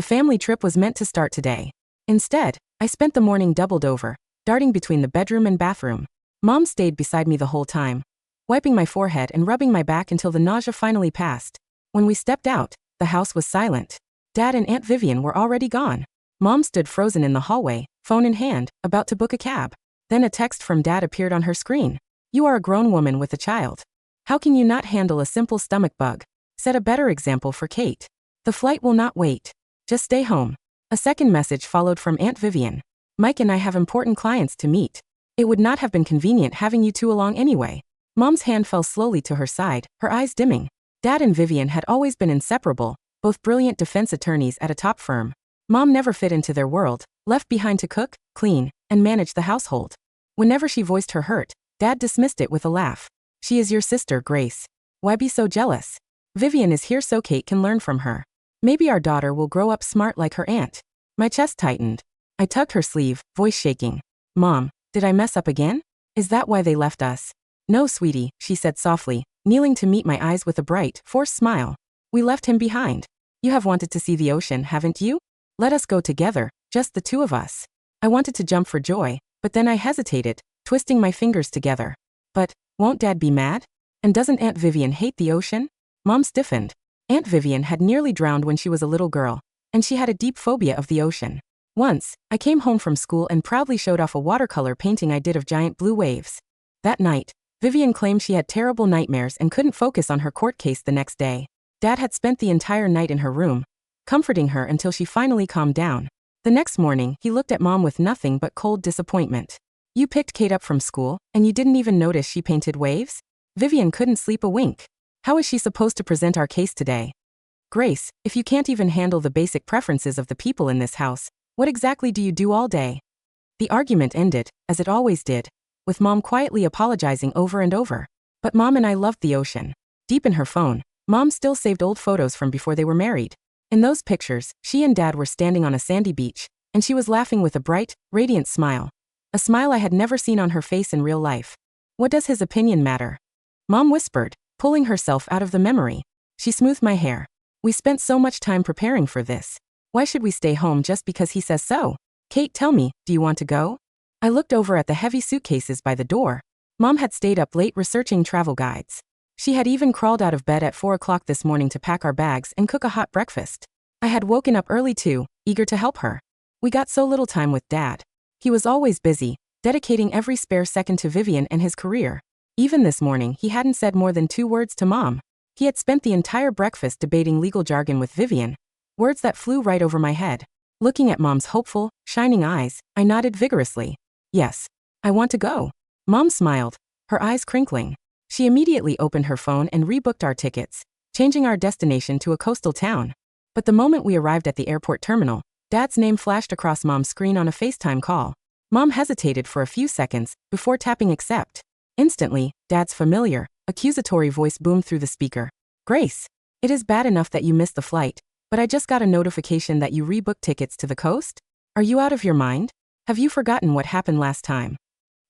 The family trip was meant to start today. Instead, I spent the morning doubled over, darting between the bedroom and bathroom. Mom stayed beside me the whole time, wiping my forehead and rubbing my back until the nausea finally passed. When we stepped out, the house was silent. Dad and Aunt Vivian were already gone. Mom stood frozen in the hallway, phone in hand, about to book a cab. Then a text from Dad appeared on her screen. "You are a grown woman with a child. How can you not handle a simple stomach bug? Set a better example for Kate. The flight will not wait. Just stay home." A second message followed from Aunt Vivian. "Mike and I have important clients to meet. It would not have been convenient having you two along anyway." Mom's hand fell slowly to her side, her eyes dimming. Dad and Vivian had always been inseparable, both brilliant defense attorneys at a top firm. Mom never fit into their world, left behind to cook, clean, and manage the household. Whenever she voiced her hurt, Dad dismissed it with a laugh. "She is your sister, Grace. Why be so jealous? Vivian is here so Kate can learn from her. Maybe our daughter will grow up smart like her aunt." My chest tightened. I tugged her sleeve, voice shaking. "Mom, did I mess up again? Is that why they left us?" "No, sweetie," she said softly, kneeling to meet my eyes with a bright, forced smile. "We left him behind. You have wanted to see the ocean, haven't you? Let us go together, just the two of us." I wanted to jump for joy, but then I hesitated, twisting my fingers together. "But, won't Dad be mad? And doesn't Aunt Vivian hate the ocean?" Mom stiffened. Aunt Vivian had nearly drowned when she was a little girl, and she had a deep phobia of the ocean. Once, I came home from school and proudly showed off a watercolor painting I did of giant blue waves. That night, Vivian claimed she had terrible nightmares and couldn't focus on her court case the next day. Dad had spent the entire night in her room, comforting her until she finally calmed down. The next morning, he looked at Mom with nothing but cold disappointment. "You picked Kate up from school, and you didn't even notice she painted waves?" Vivian couldn't sleep a wink. "How is she supposed to present our case today?" "Grace, if you can't even handle the basic preferences of the people in this house, what exactly do you do all day?" The argument ended, as it always did, with Mom quietly apologizing over and over. But Mom and I loved the ocean. Deep in her phone, Mom still saved old photos from before they were married. In those pictures, she and Dad were standing on a sandy beach, and she was laughing with a bright, radiant smile. A smile I had never seen on her face in real life. "What does his opinion matter?" Mom whispered, pulling herself out of the memory. She smoothed my hair. "We spent so much time preparing for this. Why should we stay home just because he says so? Kate, tell me, do you want to go?" I looked over at the heavy suitcases by the door. Mom had stayed up late researching travel guides. She had even crawled out of bed at 4 o'clock this morning to pack our bags and cook a hot breakfast. I had woken up early too, eager to help her. We got so little time with Dad. He was always busy, dedicating every spare second to Vivian and his career. Even this morning, he hadn't said more than 2 words to Mom. He had spent the entire breakfast debating legal jargon with Vivian, words that flew right over my head. Looking at Mom's hopeful, shining eyes, I nodded vigorously. "Yes, I want to go." Mom smiled, her eyes crinkling. She immediately opened her phone and rebooked our tickets, changing our destination to a coastal town. But the moment we arrived at the airport terminal, Dad's name flashed across Mom's screen on a FaceTime call. Mom hesitated for a few seconds before tapping accept. Instantly, Dad's familiar, accusatory voice boomed through the speaker. "Grace, it is bad enough that you missed the flight, but I just got a notification that you rebooked tickets to the coast? Are you out of your mind? Have you forgotten what happened last time?"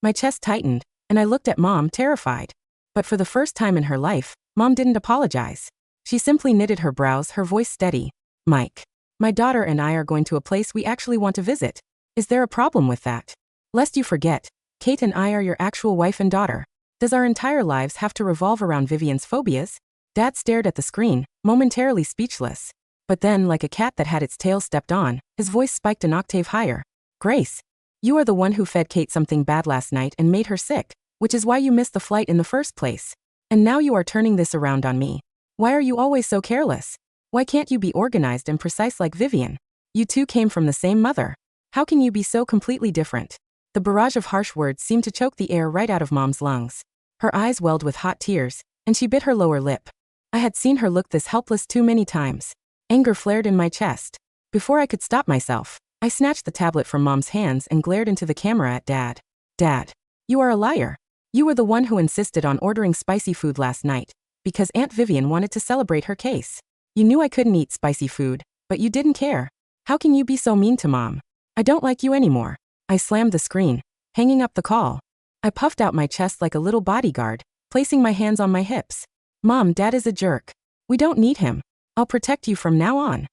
My chest tightened, and I looked at Mom, terrified. But for the first time in her life, Mom didn't apologize. She simply knitted her brows, her voice steady. "Mike, my daughter and I are going to a place we actually want to visit. Is there a problem with that? Lest you forget, Kate and I are your actual wife and daughter. Does our entire lives have to revolve around Vivian's phobias?" Dad stared at the screen, momentarily speechless. But then, like a cat that had its tail stepped on, his voice spiked an octave higher. "Grace, you are the one who fed Kate something bad last night and made her sick, which is why you missed the flight in the first place. And now you are turning this around on me. Why are you always so careless? Why can't you be organized and precise like Vivian? You two came from the same mother. How can you be so completely different?" The barrage of harsh words seemed to choke the air right out of Mom's lungs. Her eyes welled with hot tears, and she bit her lower lip. I had seen her look this helpless too many times. Anger flared in my chest. Before I could stop myself, I snatched the tablet from Mom's hands and glared into the camera at Dad. "Dad, you are a liar. You were the one who insisted on ordering spicy food last night, because Aunt Vivian wanted to celebrate her case. You knew I couldn't eat spicy food, but you didn't care. How can you be so mean to Mom? I don't like you anymore." I slammed the screen, hanging up the call. I puffed out my chest like a little bodyguard, placing my hands on my hips. "Mom, Dad is a jerk. We don't need him. I'll protect you from now on."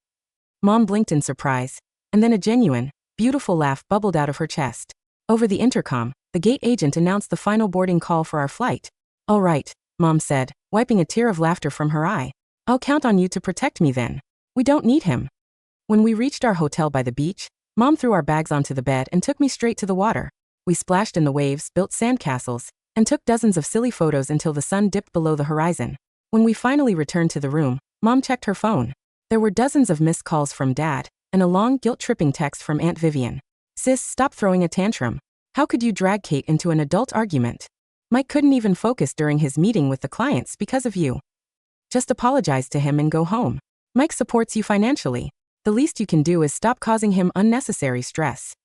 Mom blinked in surprise, and then a genuine, beautiful laugh bubbled out of her chest. Over the intercom, the gate agent announced the final boarding call for our flight. "All right," Mom said, wiping a tear of laughter from her eye. "I'll count on you to protect me then. We don't need him." When we reached our hotel by the beach, Mom threw our bags onto the bed and took me straight to the water. We splashed in the waves, built sandcastles, and took dozens of silly photos until the sun dipped below the horizon. When we finally returned to the room, Mom checked her phone. There were dozens of missed calls from Dad, and a long, guilt-tripping text from Aunt Vivian. "Sis, stop throwing a tantrum. How could you drag Kate into an adult argument? Mike couldn't even focus during his meeting with the clients because of you. Just apologize to him and go home. Mike supports you financially. The least you can do is stop causing him unnecessary stress."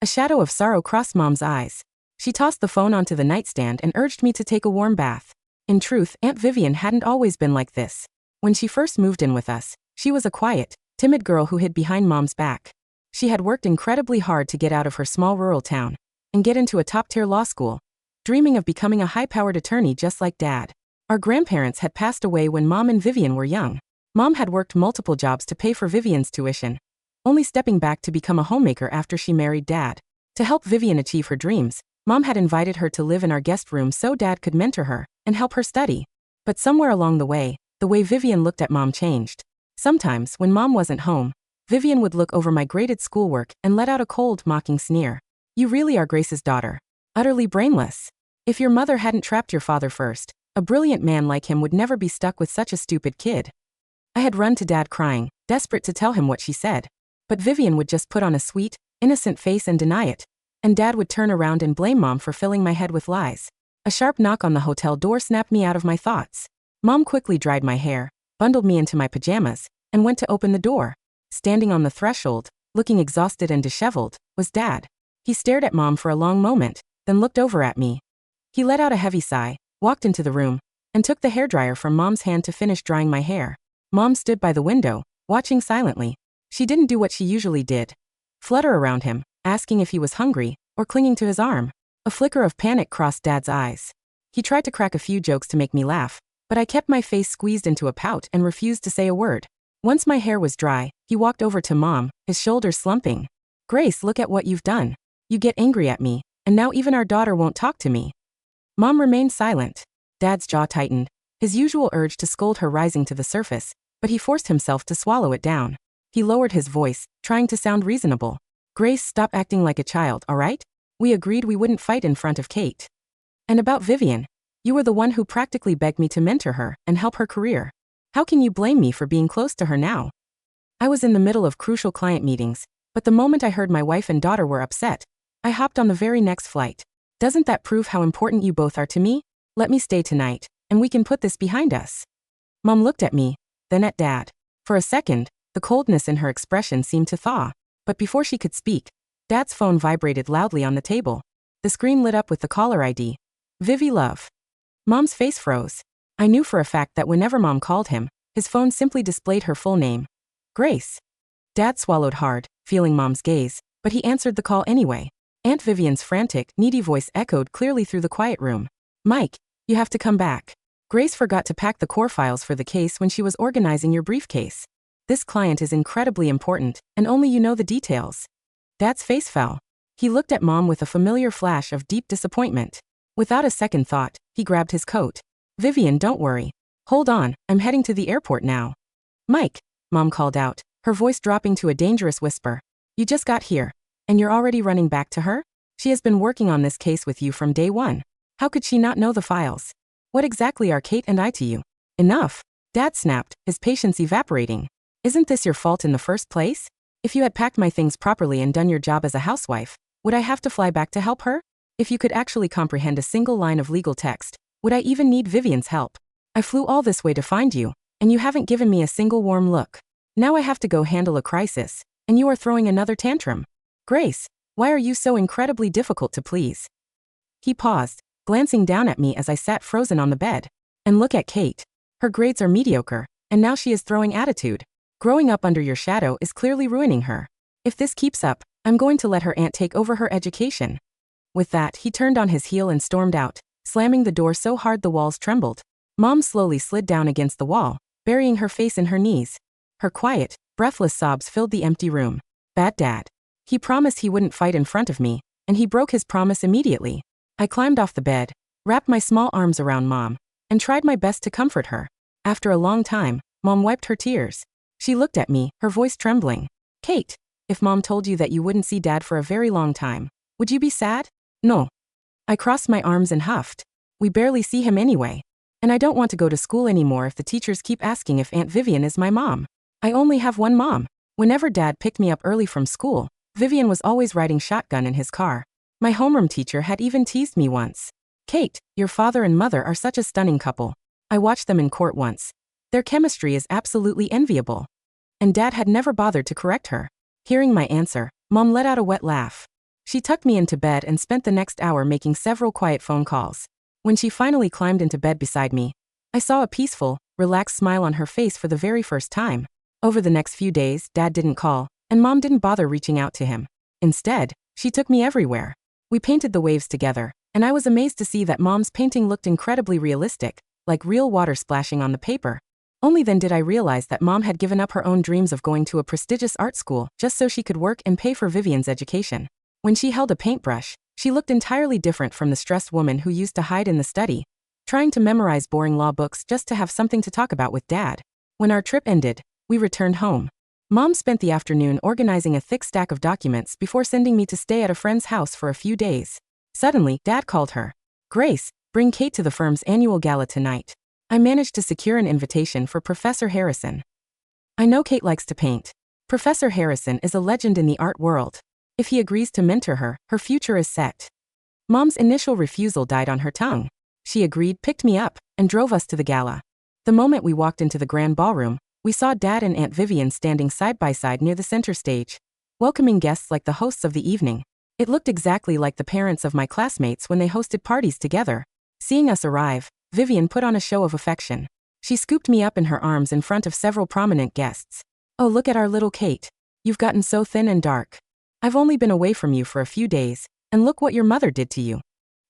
A shadow of sorrow crossed Mom's eyes. She tossed the phone onto the nightstand and urged me to take a warm bath. In truth, Aunt Vivian hadn't always been like this. When she first moved in with us, she was a quiet, timid girl who hid behind Mom's back. She had worked incredibly hard to get out of her small rural town and get into a top-tier law school, dreaming of becoming a high-powered attorney just like Dad. Our grandparents had passed away when Mom and Vivian were young. Mom had worked multiple jobs to pay for Vivian's tuition, only stepping back to become a homemaker after she married Dad. To help Vivian achieve her dreams, Mom had invited her to live in our guest room so Dad could mentor her and help her study. But somewhere along the way Vivian looked at Mom changed. Sometimes, when Mom wasn't home, Vivian would look over my graded schoolwork and let out a cold, mocking sneer. "You really are Grace's daughter. Utterly brainless. If your mother hadn't trapped your father first, a brilliant man like him would never be stuck with such a stupid kid." I had run to Dad crying, desperate to tell him what she said. But Vivian would just put on a sweet, innocent face and deny it, and Dad would turn around and blame Mom for filling my head with lies. A sharp knock on the hotel door snapped me out of my thoughts. Mom quickly dried my hair, bundled me into my pajamas, and went to open the door. Standing on the threshold, looking exhausted and disheveled, was Dad. He stared at Mom for a long moment, then looked over at me. He let out a heavy sigh, walked into the room, and took the hairdryer from Mom's hand to finish drying my hair. Mom stood by the window, watching silently. She didn't do what she usually did: flutter around him, asking if he was hungry, or clinging to his arm. A flicker of panic crossed Dad's eyes. He tried to crack a few jokes to make me laugh, but I kept my face squeezed into a pout and refused to say a word. Once my hair was dry, he walked over to Mom, his shoulders slumping. "Grace, look at what you've done. You get angry at me, and now even our daughter won't talk to me." Mom remained silent. Dad's jaw tightened, his usual urge to scold her rising to the surface, but he forced himself to swallow it down. He lowered his voice, trying to sound reasonable. "Grace, stop acting like a child, all right? We agreed we wouldn't fight in front of Kate. And about Vivian, you were the one who practically begged me to mentor her and help her career. How can you blame me for being close to her now?" I was in the middle of crucial client meetings, but the moment I heard my wife and daughter were upset, I hopped on the very next flight. "Doesn't that prove how important you both are to me? Let me stay tonight, and we can put this behind us." Mom looked at me, then at Dad. For a second, the coldness in her expression seemed to thaw. But before she could speak, Dad's phone vibrated loudly on the table. The screen lit up with the caller ID. "Vivi Love." Mom's face froze. I knew for a fact that whenever Mom called him, his phone simply displayed her full name: Grace. Dad swallowed hard, feeling Mom's gaze, but he answered the call anyway. Aunt Vivian's frantic, needy voice echoed clearly through the quiet room. "Mike, you have to come back. Grace forgot to pack the core files for the case when she was organizing your briefcase. This client is incredibly important, and only you know the details." Dad's face fell. He looked at Mom with a familiar flash of deep disappointment. Without a second thought, he grabbed his coat. "Vivian, don't worry. Hold on, I'm heading to the airport now." "Mike," Mom called out, her voice dropping to a dangerous whisper. "You just got here, and you're already running back to her? She has been working on this case with you from day one. How could she not know the files? What exactly are Kate and I to you?" "Enough," Dad snapped, his patience evaporating. "Isn't this your fault in the first place? If you had packed my things properly and done your job as a housewife, would I have to fly back to help her? If you could actually comprehend a single line of legal text, would I even need Vivian's help? I flew all this way to find you, and you haven't given me a single warm look. Now I have to go handle a crisis, and you are throwing another tantrum. Grace, why are you so incredibly difficult to please?" He paused, glancing down at me as I sat frozen on the bed. "And look at Kate. Her grades are mediocre, and now she is throwing attitude. Growing up under your shadow is clearly ruining her. If this keeps up, I'm going to let her aunt take over her education." With that, he turned on his heel and stormed out, slamming the door so hard the walls trembled. Mom slowly slid down against the wall, burying her face in her knees. Her quiet, Breathless sobs filled the empty room. Bad dad. He promised he wouldn't fight in front of me, and he broke his promise immediately. I climbed off the bed, wrapped my small arms around Mom, and tried my best to comfort her. After a long time, Mom wiped her tears. She looked at me, her voice trembling. Kate, if Mom told you that you wouldn't see Dad for a very long time, would you be sad? No. I crossed my arms and huffed. We barely see him anyway. And I don't want to go to school anymore if the teachers keep asking if Aunt Vivian is my mom. I only have one mom. Whenever Dad picked me up early from school, Vivian was always riding shotgun in his car. My homeroom teacher had even teased me once. Kate, your father and mother are such a stunning couple. I watched them in court once. Their chemistry is absolutely enviable. And Dad had never bothered to correct her. Hearing my answer, Mom let out a wet laugh. She tucked me into bed and spent the next hour making several quiet phone calls. When she finally climbed into bed beside me, I saw a peaceful, relaxed smile on her face for the very first time. Over the next few days, Dad didn't call, and Mom didn't bother reaching out to him. Instead, she took me everywhere. We painted the waves together, and I was amazed to see that Mom's painting looked incredibly realistic, like real water splashing on the paper. Only then did I realize that Mom had given up her own dreams of going to a prestigious art school just so she could work and pay for Vivian's education. When she held a paintbrush, she looked entirely different from the stressed woman who used to hide in the study, trying to memorize boring law books just to have something to talk about with Dad. When our trip ended, we returned home. Mom spent the afternoon organizing a thick stack of documents before sending me to stay at a friend's house for a few days. Suddenly, Dad called her. Grace, bring Kate to the firm's annual gala tonight. I managed to secure an invitation for Professor Harrison. I know Kate likes to paint. Professor Harrison is a legend in the art world. If he agrees to mentor her, her future is set. Mom's initial refusal died on her tongue. She agreed, picked me up, and drove us to the gala. The moment we walked into the grand ballroom, we saw Dad and Aunt Vivian standing side by side near the center stage, welcoming guests like the hosts of the evening. It looked exactly like the parents of my classmates when they hosted parties together. Seeing us arrive, Vivian put on a show of affection. She scooped me up in her arms in front of several prominent guests. Oh, look at our little Kate. You've gotten so thin and dark. I've only been away from you for a few days, and look what your mother did to you.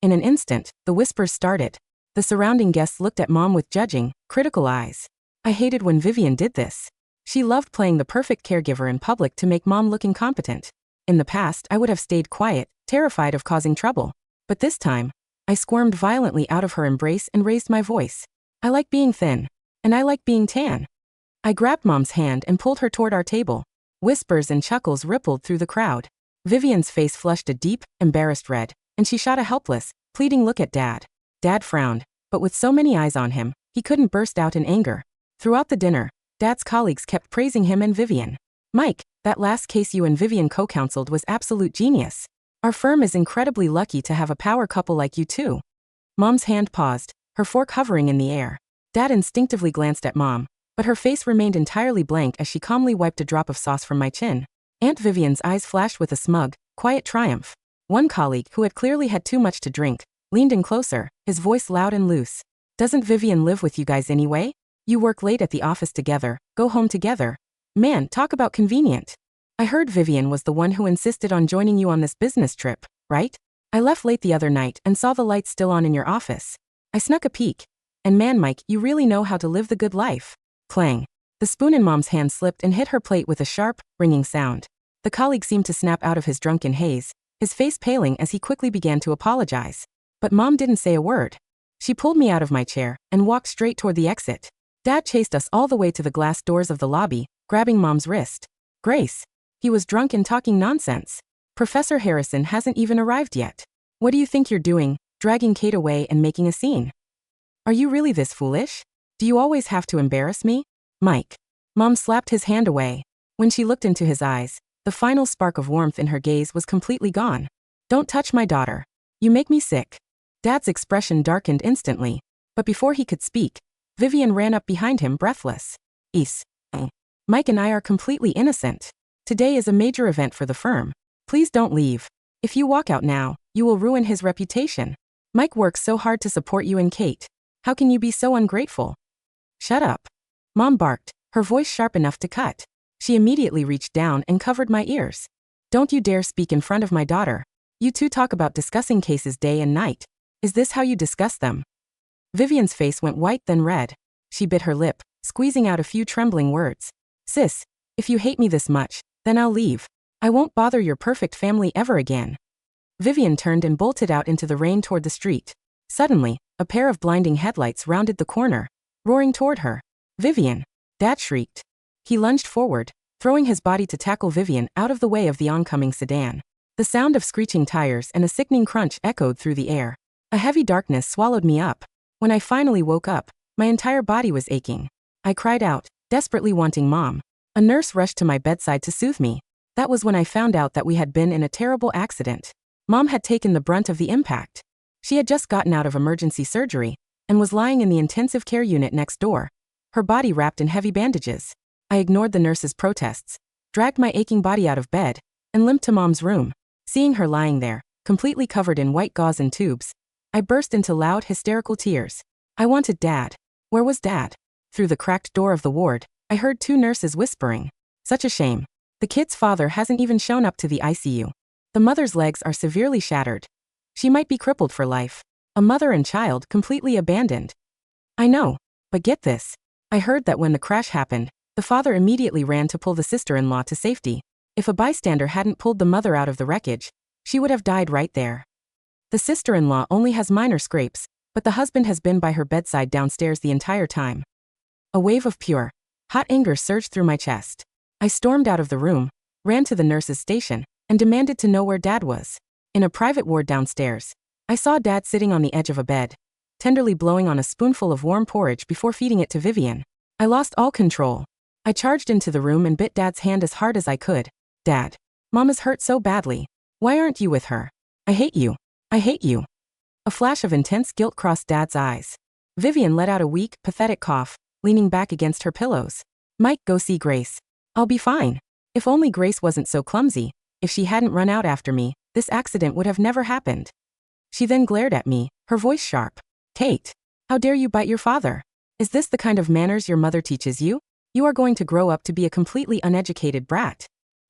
In an instant, the whispers started. The surrounding guests looked at Mom with judging, critical eyes. I hated when Vivian did this. She loved playing the perfect caregiver in public to make Mom look incompetent. In the past, I would have stayed quiet, terrified of causing trouble. But this time, I squirmed violently out of her embrace and raised my voice. I like being thin. And I like being tan. I grabbed Mom's hand and pulled her toward our table. Whispers and chuckles rippled through the crowd. Vivian's face flushed a deep, embarrassed red, and she shot a helpless, pleading look at Dad. Dad frowned, but with so many eyes on him, he couldn't burst out in anger. Throughout the dinner, Dad's colleagues kept praising him and Vivian. Mike, that last case you and Vivian co-counseled was absolute genius. Our firm is incredibly lucky to have a power couple like you two. Mom's hand paused, her fork hovering in the air. Dad instinctively glanced at Mom, but her face remained entirely blank as she calmly wiped a drop of sauce from my chin. Aunt Vivian's eyes flashed with a smug, quiet triumph. One colleague, who had clearly had too much to drink, leaned in closer, his voice loud and loose. Doesn't Vivian live with you guys anyway? You work late at the office together, go home together. Man, talk about convenient. I heard Vivian was the one who insisted on joining you on this business trip, right? I left late the other night and saw the lights still on in your office. I snuck a peek. And man, Mike, you really know how to live the good life. Clang. The spoon in Mom's hand slipped and hit her plate with a sharp, ringing sound. The colleague seemed to snap out of his drunken haze, his face paling as he quickly began to apologize. But Mom didn't say a word. She pulled me out of my chair and walked straight toward the exit. Dad chased us all the way to the glass doors of the lobby, grabbing Mom's wrist. Grace. He was drunk and talking nonsense. Professor Harrison hasn't even arrived yet. What do you think you're doing, dragging Kate away and making a scene? Are you really this foolish? Do you always have to embarrass me? Mike. Mom slapped his hand away. When she looked into his eyes, the final spark of warmth in her gaze was completely gone. Don't touch my daughter. You make me sick. Dad's expression darkened instantly. But before he could speak, Vivian ran up behind him breathless. Mike and I are completely innocent. Today is a major event for the firm. Please don't leave. If you walk out now, you will ruin his reputation. Mike works so hard to support you and Kate. How can you be so ungrateful? Shut up. Mom barked, her voice sharp enough to cut. She immediately reached down and covered my ears. Don't you dare speak in front of my daughter. You two talk about discussing cases day and night. Is this how you discuss them? Vivian's face went white then red. She bit her lip, squeezing out a few trembling words. Sis, If you hate me this much, then I'll leave. I won't bother your perfect family ever again. Vivian turned and bolted out into the rain toward the street. Suddenly, a pair of blinding headlights rounded the corner, roaring toward her. Vivian! Dad shrieked. He lunged forward, throwing his body to tackle Vivian out of the way of the oncoming sedan. The sound of screeching tires and a sickening crunch echoed through the air. A heavy darkness swallowed me up. When I finally woke up, my entire body was aching. I cried out, desperately wanting Mom. A nurse rushed to my bedside to soothe me. That was when I found out that we had been in a terrible accident. Mom had taken the brunt of the impact. She had just gotten out of emergency surgery and was lying in the intensive care unit next door, her body wrapped in heavy bandages. I ignored the nurse's protests, dragged my aching body out of bed, and limped to Mom's room. Seeing her lying there, completely covered in white gauze and tubes, I burst into loud, hysterical tears. I wanted Dad. Where was Dad? Through the cracked door of the ward, I heard two nurses whispering. Such a shame. The kid's father hasn't even shown up to the ICU. The mother's legs are severely shattered. She might be crippled for life. A mother and child completely abandoned. I know. But get this. I heard that when the crash happened, the father immediately ran to pull the sister-in-law to safety. If a bystander hadn't pulled the mother out of the wreckage, she would have died right there. The sister-in-law only has minor scrapes, but the husband has been by her bedside downstairs the entire time. A wave of pure, hot anger surged through my chest. I stormed out of the room, ran to the nurse's station, and demanded to know where Dad was. In a private ward downstairs, I saw Dad sitting on the edge of a bed, tenderly blowing on a spoonful of warm porridge before feeding it to Vivian. I lost all control. I charged into the room and bit Dad's hand as hard as I could. Dad, Mom is hurt so badly. Why aren't you with her? I hate you. I hate you. A flash of intense guilt crossed Dad's eyes. Vivian let out a weak, pathetic cough, leaning back against her pillows. Mike, go see Grace. I'll be fine. If only Grace wasn't so clumsy. If she hadn't run out after me, this accident would have never happened. She then glared at me, her voice sharp. Kate, how dare you bite your father? Is this the kind of manners your mother teaches you? You are going to grow up to be a completely uneducated brat.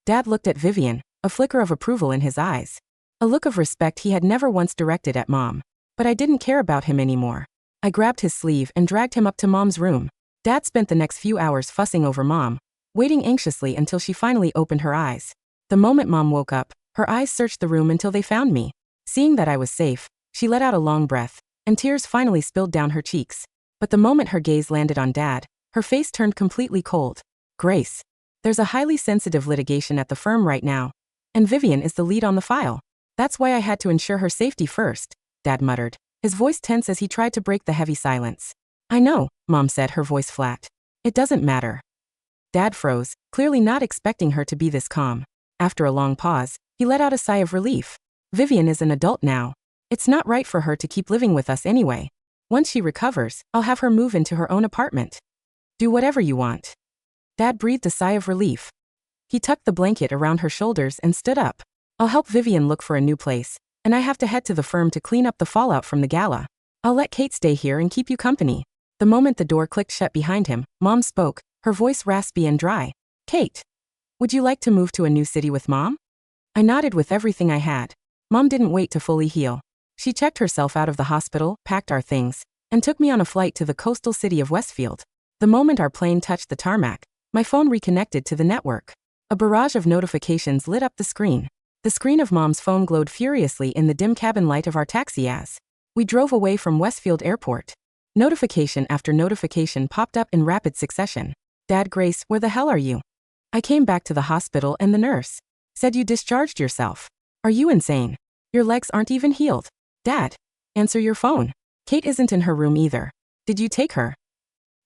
Dad looked at Vivian, a flicker of approval in his eyes. A look of respect he had never once directed at Mom. But I didn't care about him anymore. I grabbed his sleeve and dragged him up to Mom's room. Dad spent the next few hours fussing over Mom, waiting anxiously until she finally opened her eyes. The moment Mom woke up, her eyes searched the room until they found me. Seeing that I was safe, she let out a long breath, and tears finally spilled down her cheeks. But the moment her gaze landed on Dad, her face turned completely cold. Grace. There's a highly sensitive litigation at the firm right now, and Vivian is the lead on the file. That's why I had to ensure her safety first, Dad muttered, his voice tense as he tried to break the heavy silence. I know, Mom said, her voice flat. It doesn't matter. Dad froze, clearly not expecting her to be this calm. After a long pause, he let out a sigh of relief. Vivian is an adult now. It's not right for her to keep living with us anyway. Once she recovers, I'll have her move into her own apartment. Do whatever you want. Dad breathed a sigh of relief. He tucked the blanket around her shoulders and stood up. I'll help Vivian look for a new place, and I have to head to the firm to clean up the fallout from the gala. I'll let Kate stay here and keep you company. The moment the door clicked shut behind him, Mom spoke, her voice raspy and dry. Kate, would you like to move to a new city with Mom? I nodded with everything I had. Mom didn't wait to fully heal. She checked herself out of the hospital, packed our things, and took me on a flight to the coastal city of Westfield. The moment our plane touched the tarmac, my phone reconnected to the network. A barrage of notifications lit up the screen. The screen of Mom's phone glowed furiously in the dim cabin light of our taxi as we drove away from Westfield Airport. Notification after notification popped up in rapid succession. Dad, Grace, where the hell are you? I came back to the hospital and the nurse said you discharged yourself. Are you insane? Your legs aren't even healed. Dad, answer your phone. Kate isn't in her room either. Did you take her?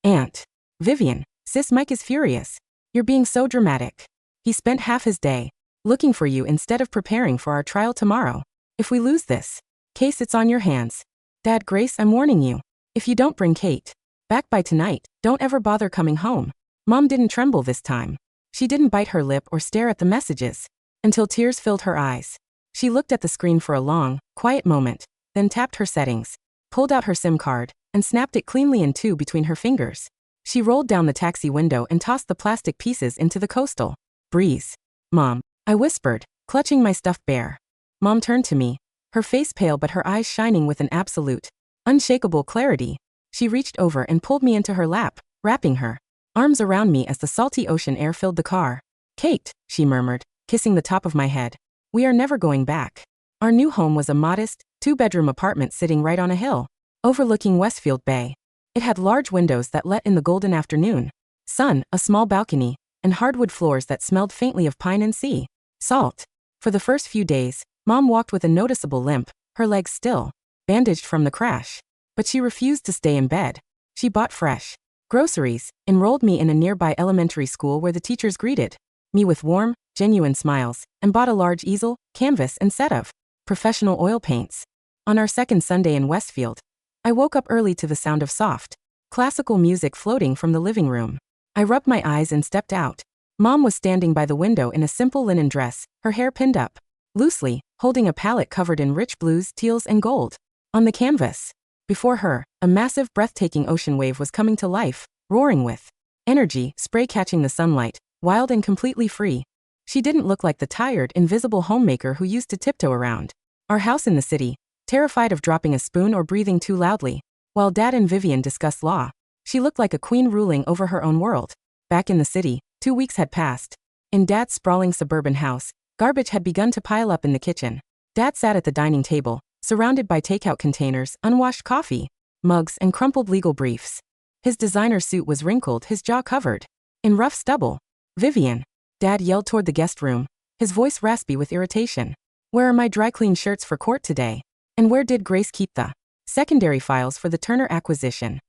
Aunt Vivian, sis, Mike is furious. You're being so dramatic. He spent half his day looking for you instead of preparing for our trial tomorrow. If we lose this case, it's on your hands. Dad, Grace, I'm warning you. If you don't bring Kate back by tonight, don't ever bother coming home. Mom didn't tremble this time. She didn't bite her lip or stare at the messages until tears filled her eyes. She looked at the screen for a long, quiet moment, then tapped her settings, pulled out her SIM card, and snapped it cleanly in two between her fingers. She rolled down the taxi window and tossed the plastic pieces into the coastal breeze. Mom, I whispered, clutching my stuffed bear. Mom turned to me, her face pale but her eyes shining with an absolute, unshakable clarity. She reached over and pulled me into her lap, wrapping her arms around me as the salty ocean air filled the car. "Kate," she murmured, kissing the top of my head. "We are never going back." Our new home was a modest, two-bedroom apartment sitting right on a hill, overlooking Westfield Bay. It had large windows that let in the golden afternoon sun, a small balcony, and hardwood floors that smelled faintly of pine and sea salt. For the first few days, Mom walked with a noticeable limp, her legs still bandaged from the crash. But she refused to stay in bed. She bought fresh groceries, enrolled me in a nearby elementary school where the teachers greeted me with warm, genuine smiles, and bought a large easel, canvas, and set of professional oil paints. On our second Sunday in Westfield, I woke up early to the sound of soft, classical music floating from the living room. I rubbed my eyes and stepped out. Mom was standing by the window in a simple linen dress, her hair pinned up loosely, holding a palette covered in rich blues, teals, and gold. On the canvas, before her, a massive, breathtaking ocean wave was coming to life, roaring with energy, spray catching the sunlight, wild and completely free. She didn't look like the tired, invisible homemaker who used to tiptoe around our house in the city, terrified of dropping a spoon or breathing too loudly. While Dad and Vivian discussed law, she looked like a queen ruling over her own world. Back in the city, 2 weeks had passed. In Dad's sprawling suburban house, garbage had begun to pile up in the kitchen. Dad sat at the dining table, surrounded by takeout containers, unwashed coffee, mugs, and crumpled legal briefs. His designer suit was wrinkled, his jaw covered in rough stubble. "Vivian," Dad yelled toward the guest room, his voice raspy with irritation. "Where are my dry clean shirts for court today? And where did Grace keep the secondary files for the Turner acquisition?"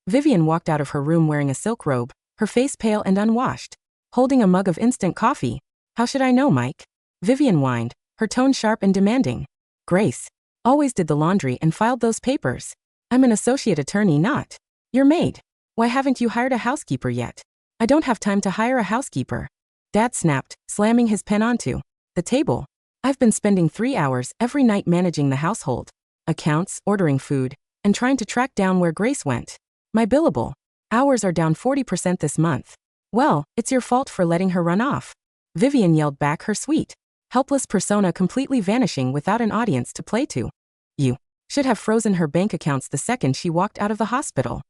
Vivian walked out of her room wearing a silk robe, her face pale and unwashed, holding a mug of instant coffee. "How should I know, Mike?" Vivian whined, her tone sharp and demanding. "Grace always did the laundry and filed those papers. I'm an associate attorney, not your maid. Why haven't you hired a housekeeper yet?" "I don't have time to hire a housekeeper," Dad snapped, slamming his pen onto the table. "I've been spending 3 hours every night managing the household, accounts, ordering food, and trying to track down where Grace went. My billable hours are down 40% this month." "Well, it's your fault for letting her run off," Vivian yelled back, her sweet, helpless persona completely vanishing without an audience to play to. "You should have frozen her bank accounts the second she walked out of the hospital."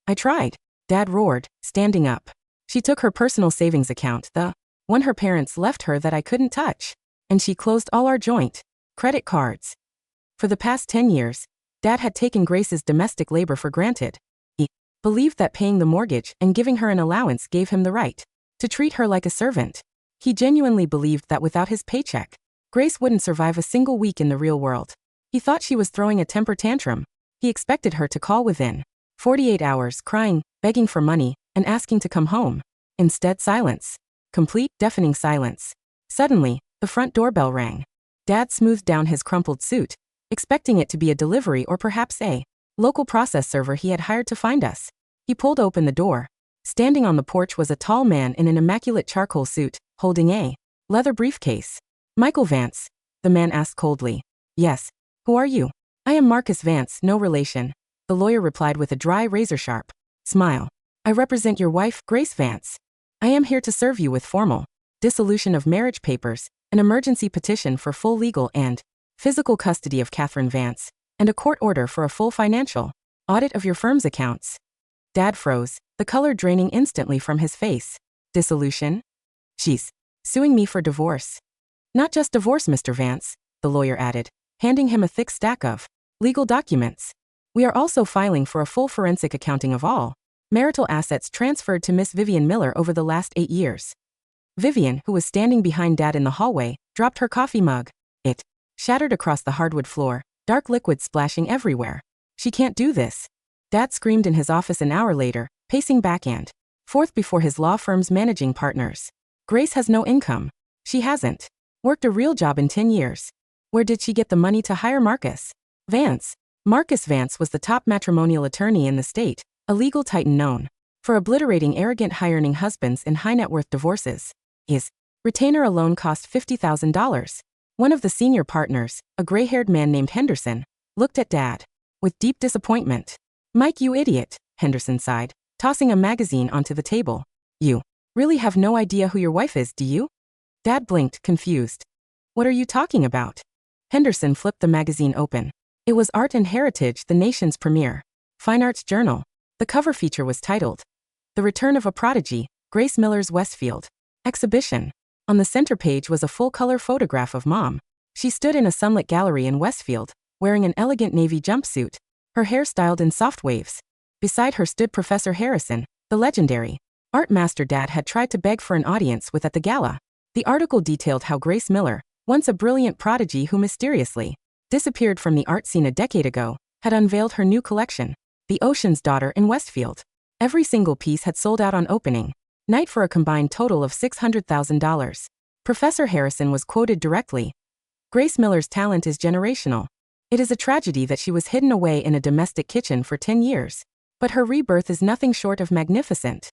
"I tried," Dad roared, standing up. "She took her personal savings account, the one her parents left her that I couldn't touch, and she closed all our joint credit cards." For the past 10 years, Dad had taken Grace's domestic labor for granted. He believed that paying the mortgage and giving her an allowance gave him the right to treat her like a servant. He genuinely believed that without his paycheck, Grace wouldn't survive a single week in the real world. He thought she was throwing a temper tantrum. He expected her to call within 48 hours, crying, begging for money, and asking to come home. Instead, silence. Complete, deafening silence. Suddenly, the front doorbell rang. Dad smoothed down his crumpled suit, expecting it to be a delivery or perhaps a local process server he had hired to find us. He pulled open the door. Standing on the porch was a tall man in an immaculate charcoal suit, holding a leather briefcase. "Michael Vance?" the man asked coldly. "Yes. Who are you?" "I am Marcus Vance, no relation," the lawyer replied with a dry, razor-sharp smile. "I represent your wife, Grace Vance. I am here to serve you with formal dissolution of marriage papers, an emergency petition for full legal and physical custody of Catherine Vance, and a court order for a full financial audit of your firm's accounts." Dad froze, the color draining instantly from his face. "Dissolution? She's suing me for divorce." "Not just divorce, Mr. Vance," the lawyer added, handing him a thick stack of legal documents. "We are also filing for a full forensic accounting of all marital assets transferred to Miss Vivian Miller over the last 8 years. Vivian, who was standing behind Dad in the hallway, dropped her coffee mug. It shattered across the hardwood floor, dark liquid splashing everywhere. "She can't do this," Dad screamed in his office an hour later, pacing back and forth before his law firm's managing partners. "Grace has no income. She hasn't worked a real job in 10 years. Where did she get the money to hire Marcus Vance?" Marcus Vance was the top matrimonial attorney in the state, a legal titan known for obliterating arrogant hiring husbands in high-net-worth divorces. His retainer alone cost $50,000. One of the senior partners, a gray-haired man named Henderson, looked at Dad with deep disappointment. "Mike, you idiot," Henderson sighed, tossing a magazine onto the table. "You really have no idea who your wife is, do you?" Dad blinked, confused. "What are you talking about?" Henderson flipped the magazine open. It was Art and Heritage, the nation's premier fine arts journal. The cover feature was titled, The Return of a Prodigy, Grace Miller's Westfield exhibition. On the center page was a full-color photograph of Mom. She stood in a sunlit gallery in Westfield, wearing an elegant navy jumpsuit, her hair styled in soft waves. Beside her stood Professor Harrison, the legendary art master Dad had tried to beg for an audience with at the gala. The article detailed how Grace Miller, once a brilliant prodigy who mysteriously disappeared from the art scene a decade ago, had unveiled her new collection, The Ocean's Daughter in Westfield. Every single piece had sold out on opening night for a combined total of $600,000. Professor Harrison was quoted directly, "Grace Miller's talent is generational. It is a tragedy that she was hidden away in a domestic kitchen for 10 years. But her rebirth is nothing short of magnificent."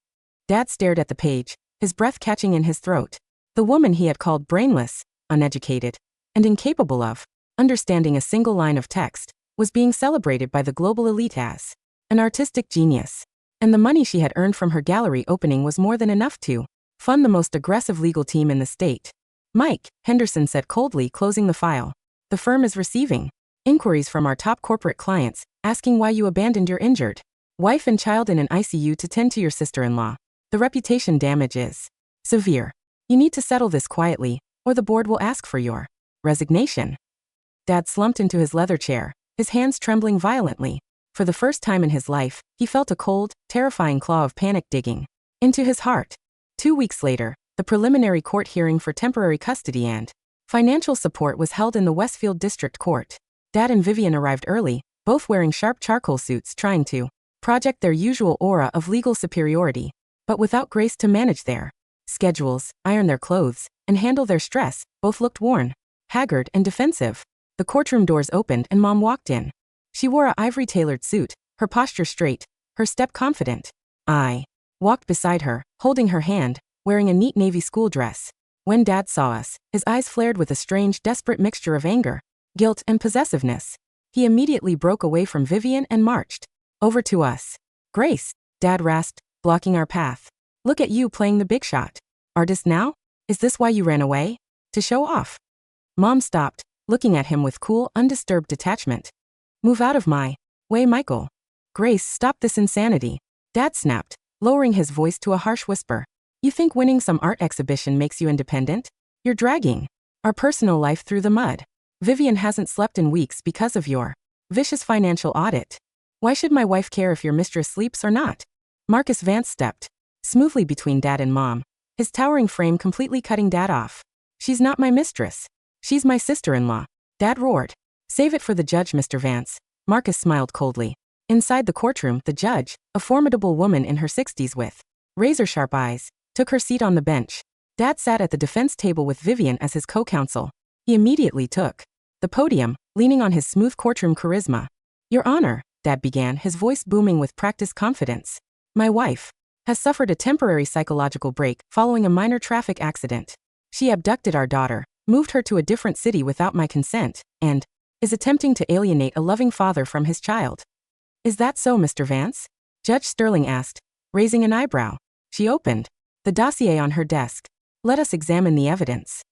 Dad stared at the page, his breath catching in his throat. The woman he had called brainless, uneducated, and incapable of understanding a single line of text was being celebrated by the global elite as an artistic genius. And the money she had earned from her gallery opening was more than enough to fund the most aggressive legal team in the state. "Mike," Henderson said coldly, closing the file, "the firm is receiving inquiries from our top corporate clients, asking why you abandoned your injured wife and child in an ICU to tend to your sister-in-law. The reputation damage is severe. You need to settle this quietly, or the board will ask for your resignation." Dad slumped into his leather chair, his hands trembling violently. For the first time in his life, he felt a cold, terrifying claw of panic digging into his heart. 2 weeks later, the preliminary court hearing for temporary custody and financial support was held in the Westfield District Court. Dad and Vivian arrived early, both wearing sharp charcoal suits, trying to project their usual aura of legal superiority, but without Grace to manage their schedules, iron their clothes, and handle their stress. Both looked worn, haggard, and defensive. The courtroom doors opened and Mom walked in. She wore a ivory-tailored suit, her posture straight, her step confident. I walked beside her, holding her hand, wearing a neat navy school dress. When Dad saw us, his eyes flared with a strange, desperate mixture of anger, guilt, and possessiveness. He immediately broke away from Vivian and marched over to us. "Grace," Dad rasped, blocking our path. "Look at you playing the big shot. Artist now? Is this why you ran away? To show off?" Mom stopped, looking at him with cool, undisturbed detachment. "Move out of my way, Michael." "Grace, stop this insanity," Dad snapped, lowering his voice to a harsh whisper. "You think winning some art exhibition makes you independent? You're dragging our personal life through the mud. Vivian hasn't slept in weeks because of your vicious financial audit. Why should my wife care if your mistress sleeps or not?" Marcus Vance stepped smoothly between Dad and Mom, his towering frame completely cutting Dad off. "She's not my mistress. She's my sister-in-law," Dad roared. "Save it for the judge, Mr. Vance." Marcus smiled coldly. Inside the courtroom, the judge, a formidable woman in her 60s with razor-sharp eyes, took her seat on the bench. Dad sat at the defense table with Vivian as his co-counsel. He immediately took the podium, leaning on his smooth courtroom charisma. "Your Honor," Dad began, his voice booming with practiced confidence, "my wife has suffered a temporary psychological break following a minor traffic accident. She abducted our daughter, moved her to a different city without my consent, and is attempting to alienate a loving father from his child." "Is that so, Mr. Vance?" Judge Sterling asked, raising an eyebrow. She opened the dossier on her desk. "Let us examine the evidence."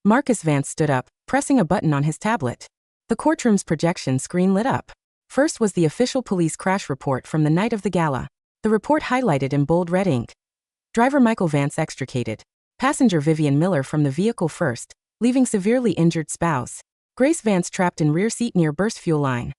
Marcus Vance stood up, pressing a button on his tablet. The courtroom's projection screen lit up. First was the official police crash report from the night of the gala. The report highlighted in bold red ink. Driver Michael Vance extricated passenger Vivian Miller from the vehicle first, leaving severely injured spouse Grace Vance trapped in rear seat near burst fuel line.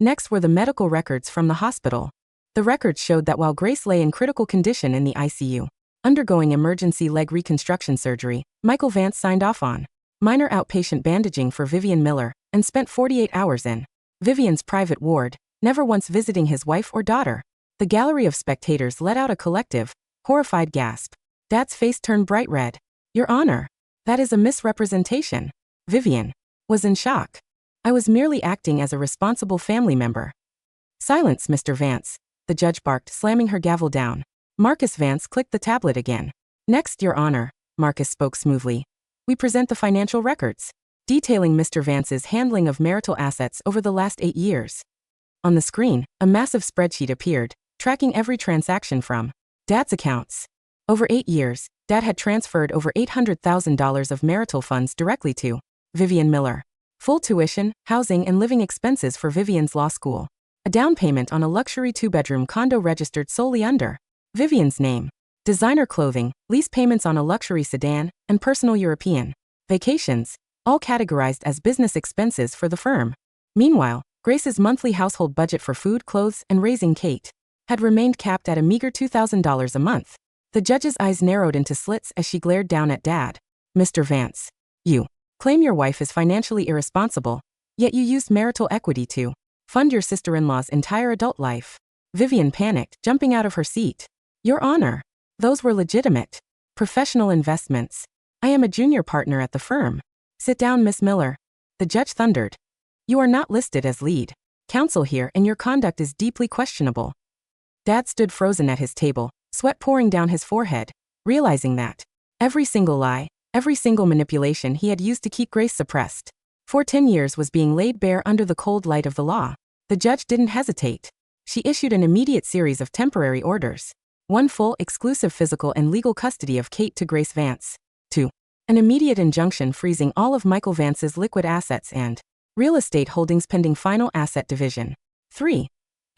Next were the medical records from the hospital. The records showed that while Grace lay in critical condition in the ICU, undergoing emergency leg reconstruction surgery, Michael Vance signed off on minor outpatient bandaging for Vivian Miller and spent 48 hours in Vivian's private ward, never once visiting his wife or daughter. The gallery of spectators let out a collective, horrified gasp. Dad's face turned bright red. "Your Honor, that is a misrepresentation." Vivian was in shock. "I was merely acting as a responsible family member." "Silence, Mr. Vance," the judge barked, slamming her gavel down. Marcus Vance clicked the tablet again. "Next, Your Honor," Marcus spoke smoothly. "We present the financial records, detailing Mr. Vance's handling of marital assets over the last 8 years. On the screen, a massive spreadsheet appeared, tracking every transaction from Dad's accounts. Over 8 years, Dad had transferred over $800,000 of marital funds directly to Vivian Miller. Full tuition, housing, and living expenses for Vivian's law school. A down payment on a luxury 2-bedroom condo registered solely under Vivian's name. Designer clothing, lease payments on a luxury sedan, and personal European vacations, all categorized as business expenses for the firm. Meanwhile, Grace's monthly household budget for food, clothes, and raising Kate had remained capped at a meager $2,000 a month. The judge's eyes narrowed into slits as she glared down at Dad. Mr. Vance, you claim your wife is financially irresponsible, yet you used marital equity to fund your sister-in-law's entire adult life. Vivian panicked, jumping out of her seat. Your Honor, those were legitimate, professional investments. I am a junior partner at the firm. Sit down, Miss Miller. The judge thundered. You are not listed as lead counsel here and your conduct is deeply questionable. Dad stood frozen at his table, sweat pouring down his forehead, realizing that every single lie, every single manipulation he had used to keep Grace suppressed for 10 years was being laid bare under the cold light of the law. The judge didn't hesitate. She issued an immediate series of temporary orders. 1 full, exclusive physical and legal custody of Kate to Grace Vance. 2. An immediate injunction freezing all of Michael Vance's liquid assets and real estate holdings pending final asset division. 3.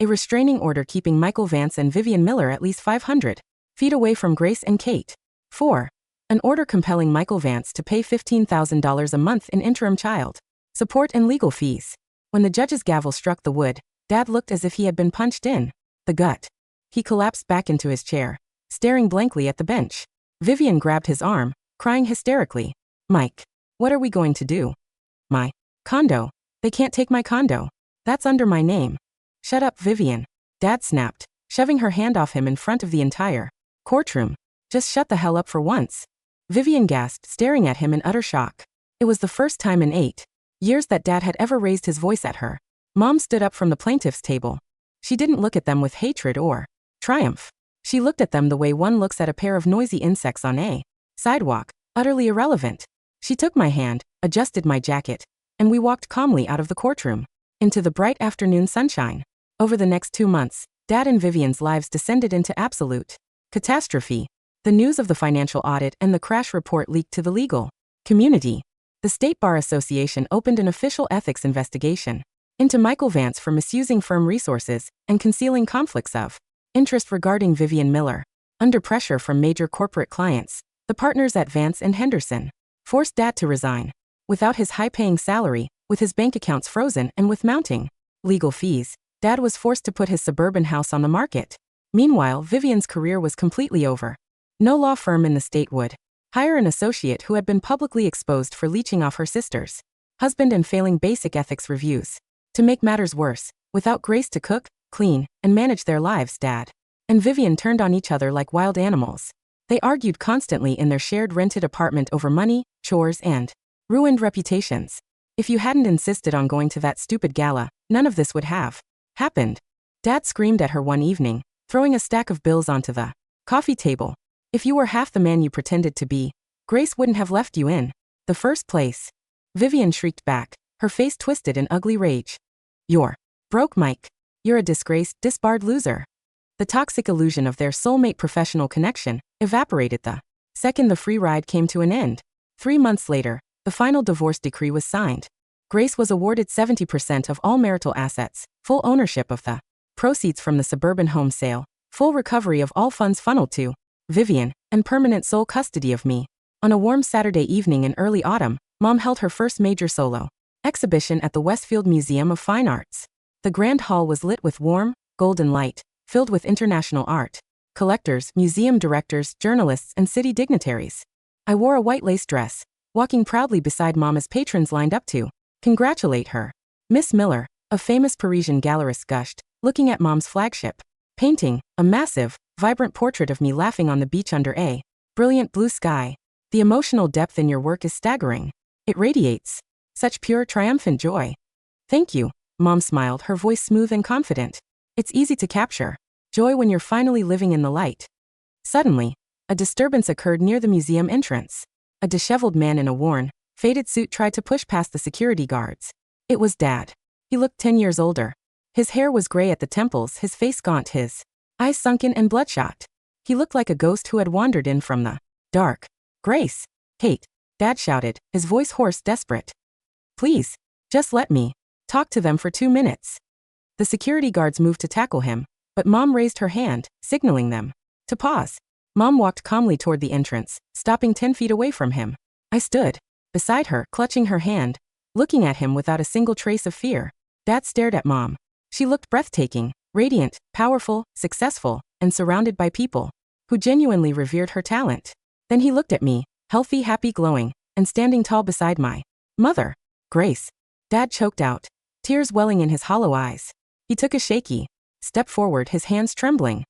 A restraining order keeping Michael Vance and Vivian Miller at least 500 feet away from Grace and Kate. 4. An order compelling Michael Vance to pay $15,000 a month in interim child support and legal fees. When the judge's gavel struck the wood, Dad looked as if he had been punched in the gut. He collapsed back into his chair, staring blankly at the bench. Vivian grabbed his arm, crying hysterically. Mike, what are we going to do? My condo. They can't take my condo. That's under my name. Shut up, Vivian. Dad snapped, shoving her hand off him in front of the entire courtroom. Just shut the hell up for once. Vivian gasped, staring at him in utter shock. It was the first time in 8 years that Dad had ever raised his voice at her. Mom stood up from the plaintiff's table. She didn't look at them with hatred or triumph. She looked at them the way one looks at a pair of noisy insects on a sidewalk, utterly irrelevant. She took my hand, adjusted my jacket, and we walked calmly out of the courtroom, into the bright afternoon sunshine. Over the next 2 months, Dad and Vivian's lives descended into absolute catastrophe. The news of the financial audit and the crash report leaked to the legal community. The State Bar Association opened an official ethics investigation into Michael Vance for misusing firm resources and concealing conflicts of interest regarding Vivian Miller. Under pressure from major corporate clients, the partners at Vance and Henderson forced Dad to resign. Without his high-paying salary, with his bank accounts frozen and with mounting legal fees, Dad was forced to put his suburban house on the market. Meanwhile, Vivian's career was completely over. No law firm in the state would hire an associate who had been publicly exposed for leeching off her sister's husband and failing basic ethics reviews. To make matters worse, without Grace to cook, clean, and manage their lives, Dad and Vivian turned on each other like wild animals. They argued constantly in their shared rented apartment over money, chores, and ruined reputations. If you hadn't insisted on going to that stupid gala, none of this would have happened. Dad screamed at her one evening, throwing a stack of bills onto the coffee table. If you were half the man you pretended to be, Grace wouldn't have left you in the first place. Vivian shrieked back, her face twisted in ugly rage. You're broke, Mike. You're a disgraced, disbarred loser. The toxic illusion of their soulmate professional connection evaporated the second the free ride came to an end. 3 months later, the final divorce decree was signed. Grace was awarded 70% of all marital assets, full ownership of the proceeds from the suburban home sale, full recovery of all funds funneled to Vivian, and permanent sole custody of me. On a warm Saturday evening in early autumn, Mom held her first major solo exhibition at the Westfield Museum of Fine Arts. The grand hall was lit with warm, golden light, filled with international art, collectors, museum directors, journalists, and city dignitaries. I wore a white lace dress, walking proudly beside Mom as patrons lined up to congratulate her. Miss Miller, a famous Parisian gallerist, gushed, looking at Mom's flagship painting, a massive, vibrant portrait of me laughing on the beach under a brilliant blue sky. The emotional depth in your work is staggering. It radiates such pure, triumphant joy. Thank you, Mom smiled, her voice smooth and confident. It's easy to capture joy when you're finally living in the light. Suddenly, a disturbance occurred near the museum entrance. A disheveled man in a worn, faded suit tried to push past the security guards. It was Dad. He looked 10 years older. His hair was gray at the temples, his face gaunt, his eyes sunken and bloodshot. He looked like a ghost who had wandered in from the dark. Grace! Kate! Dad shouted, his voice hoarse, desperate. Please, just let me talk to them for 2 minutes. The security guards moved to tackle him, but Mom raised her hand, signaling them To pause. Mom walked calmly toward the entrance, stopping 10 feet away from him. I stood beside her, clutching her hand, looking at him without a single trace of fear. Dad stared at Mom. She looked breathtaking, radiant, powerful, successful, and surrounded by people who genuinely revered her talent. Then he looked at me, healthy, happy, glowing, and standing tall beside my mother, Grace. Dad choked out, tears welling in his hollow eyes. He took a shaky step forward, his hands trembling.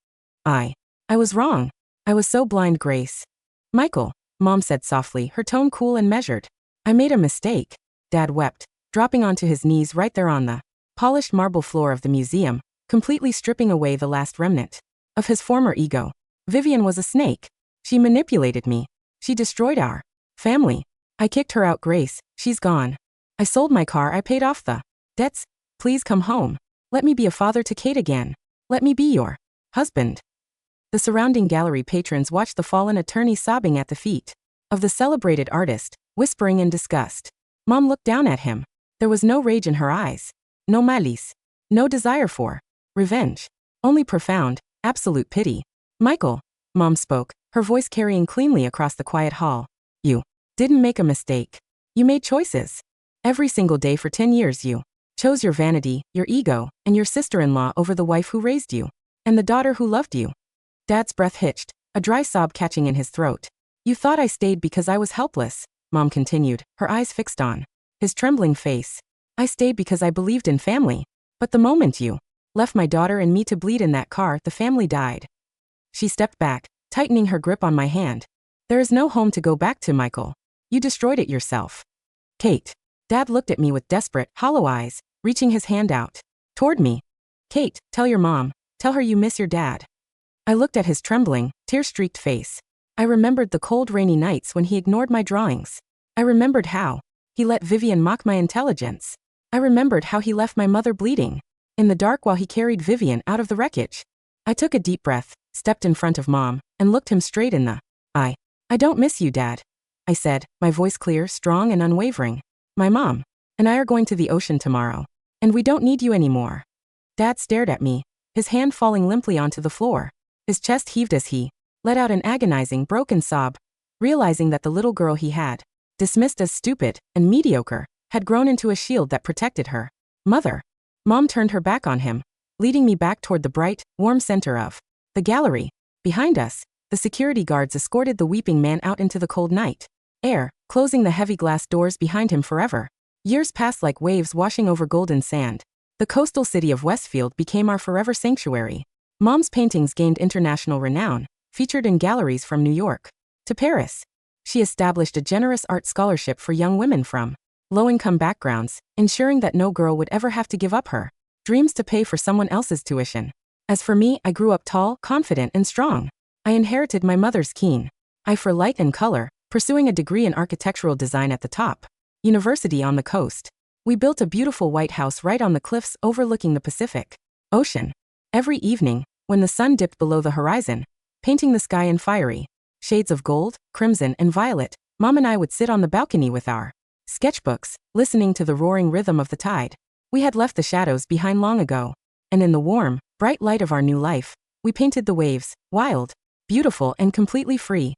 I was wrong. I was so blind, Grace. Michael, Mom said softly, her tone cool and measured. I made a mistake. Dad wept, dropping onto his knees right there on the polished marble floor of the museum, completely stripping away the last remnant of his former ego. Vivian was a snake. She manipulated me. She destroyed our family. I kicked her out, Grace. She's gone. I sold my car. I paid off the debts. Please come home. Let me be a father to Kate again. Let me be your husband. The surrounding gallery patrons watched the fallen attorney sobbing at the feet of the celebrated artist, whispering in disgust. Mom looked down at him. There was no rage in her eyes. No malice. No desire for revenge. Only profound, absolute pity. Michael, Mom spoke, her voice carrying cleanly across the quiet hall. You didn't make a mistake. You made choices. Every single day for 10 years you chose your vanity, your ego, and your sister-in-law over the wife who raised you, and the daughter who loved you. Dad's breath hitched, a dry sob catching in his throat. You thought I stayed because I was helpless, Mom continued, her eyes fixed on his trembling face. I stayed because I believed in family. But the moment you left my daughter and me to bleed in that car, the family died. She stepped back, tightening her grip on my hand. There is no home to go back to, Michael. You destroyed it yourself. Kate. Dad looked at me with desperate, hollow eyes, reaching his hand out toward me. Kate, tell your mom. Tell her you miss your dad. I looked at his trembling, tear-streaked face. I remembered the cold, rainy nights when he ignored my drawings. I remembered how he let Vivian mock my intelligence. I remembered how he left my mother bleeding in the dark while he carried Vivian out of the wreckage. I took a deep breath, stepped in front of Mom, and looked him straight in the eye. I don't miss you, Dad, I said, my voice clear, strong, and unwavering. My mom and I are going to the ocean tomorrow, and we don't need you anymore. Dad stared at me, his hand falling limply onto the floor. His chest heaved as he let out an agonizing, broken sob, realizing that the little girl he had dismissed as stupid and mediocre had grown into a shield that protected her mother. Mom turned her back on him, leading me back toward the bright, warm center of the gallery. Behind us, the security guards escorted the weeping man out into the cold night air, closing the heavy glass doors behind him forever. Years passed like waves washing over golden sand. The coastal city of Westfield became our forever sanctuary. Mom's paintings gained international renown, featured in galleries from New York to Paris. She established a generous art scholarship for young women from low-income backgrounds, ensuring that no girl would ever have to give up her dreams to pay for someone else's tuition. As for me, I grew up tall, confident, and strong. I inherited my mother's keen eye for light and color, pursuing a degree in architectural design at the top university on the coast. We built a beautiful white house right on the cliffs overlooking the Pacific Ocean. Every evening, when the sun dipped below the horizon, painting the sky in fiery shades of gold, crimson, and violet, Mom and I would sit on the balcony with our sketchbooks, listening to the roaring rhythm of the tide. We had left the shadows behind long ago, and in the warm, bright light of our new life, we painted the waves, wild, beautiful, and completely free.